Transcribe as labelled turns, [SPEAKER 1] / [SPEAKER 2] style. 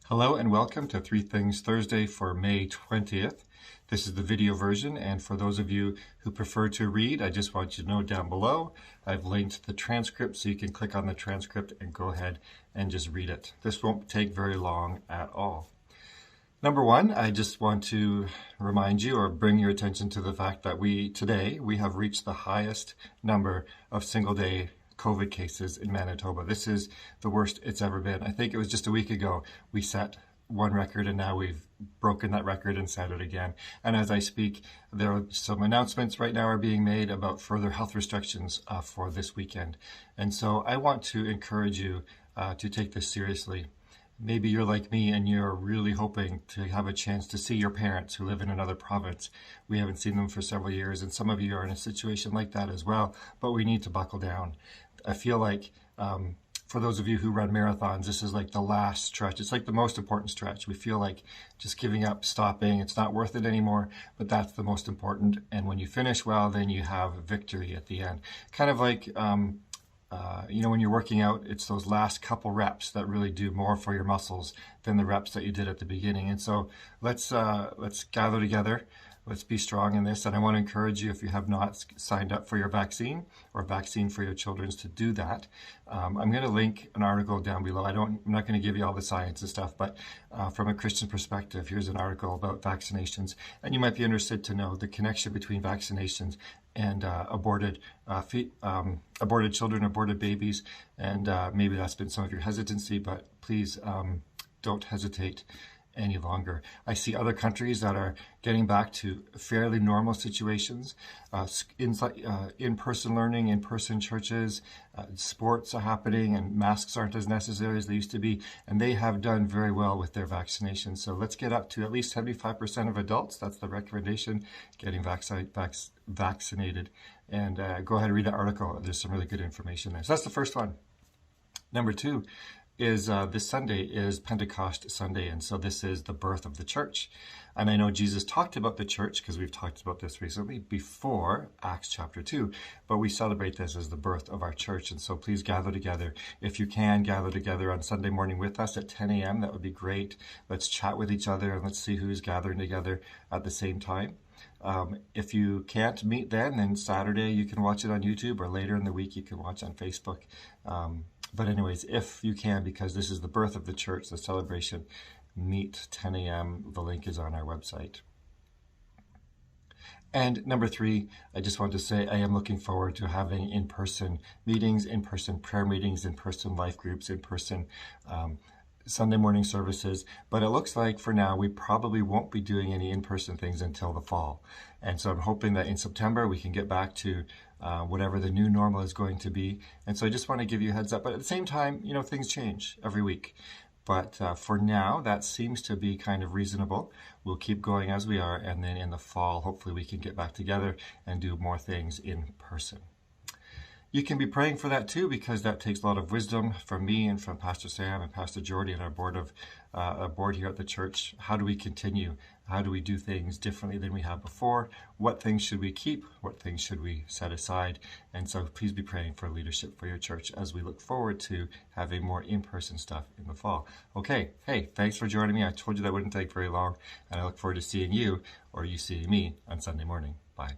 [SPEAKER 1] Hello and welcome to Three Things Thursday for May 20th. This is the video version, and for those of you who prefer to read, I just want you to know down below I've linked the transcript so you can click on the transcript and go ahead and just read it. This won't take very long at all. Number one, I just want to remind you or bring your attention to the fact that today we have reached the highest number of single-day COVID cases in Manitoba. This is the worst it's ever been. I think it was just a week ago we set one record, and now we've broken that record and set it again. And as I speak, there are some announcements right now are being made about further health restrictions for this weekend. And so I want to encourage you to take this seriously. Maybe you're like me and you're really hoping to have a chance to see your parents who live in another province. We haven't seen them for several years, and some of you are in a situation like that as well, but we need to buckle down. I feel like for those of you who run marathons, this is like the last stretch. It's like the most important stretch. We feel like just giving up, stopping, it's not worth it anymore, but that's the most important. And when you finish well, then you have victory at the end. Kind of like when you're working out, it's those last couple reps that really do more for your muscles than the reps that you did at the beginning. And so let's gather together. Let's be strong in this. And I want to encourage you, if you have not signed up for your vaccine or vaccine for your children, to do that. I'm going to link an article down below. I'm not going to give you all the science and stuff, but from a Christian perspective, here's an article about vaccinations. And you might be interested to know the connection between vaccinations and aborted children, aborted babies. And maybe that's been some of your hesitancy, but please don't hesitate any longer. I see other countries that are getting back to fairly normal situations, in-person learning, in-person churches, sports are happening, and masks aren't as necessary as they used to be, and they have done very well with their vaccinations. So let's get up to at least 75% of adults. That's the recommendation, getting vaccinated. And go ahead and read the article. There's some really good information there. So that's the first one. Number two is this Sunday is Pentecost Sunday, and so this is the birth of the church. And I know Jesus talked about the church, because we've talked about this recently, before Acts chapter 2, but we celebrate this as the birth of our church. And so please gather together. If you can, gather together on Sunday morning with us at 10 a.m. That would be great. Let's chat with each other and let's see who's gathering together at the same time. If you can't meet then Saturday you can watch it on YouTube, or later in the week you can watch on Facebook. But anyways, if you can, because this is the birth of the church, the celebration, meet 10 a.m. The link is on our website. And number three, I just want to say I am looking forward to having in-person meetings, in-person prayer meetings, in-person life groups, in-person Sunday morning services. But it looks like for now we probably won't be doing any in-person things until the fall. And so I'm hoping that in September we can get back to whatever the new normal is going to be. And so I just want to give you a heads up. But at the same time, things change every week. But for now, that seems to be kind of reasonable. We'll keep going as we are. And then in the fall, hopefully we can get back together and do more things in person. You can be praying for that too, because that takes a lot of wisdom from me and from Pastor Sam and Pastor Jordy and our board here at the church. How do we continue? How do we do things differently than we have before? What things should we keep? What things should we set aside? And so please be praying for leadership for your church as we look forward to having more in-person stuff in the fall. Okay, hey, thanks for joining me. I told you that wouldn't take very long, and I look forward to seeing you, or you seeing me, on Sunday morning. Bye.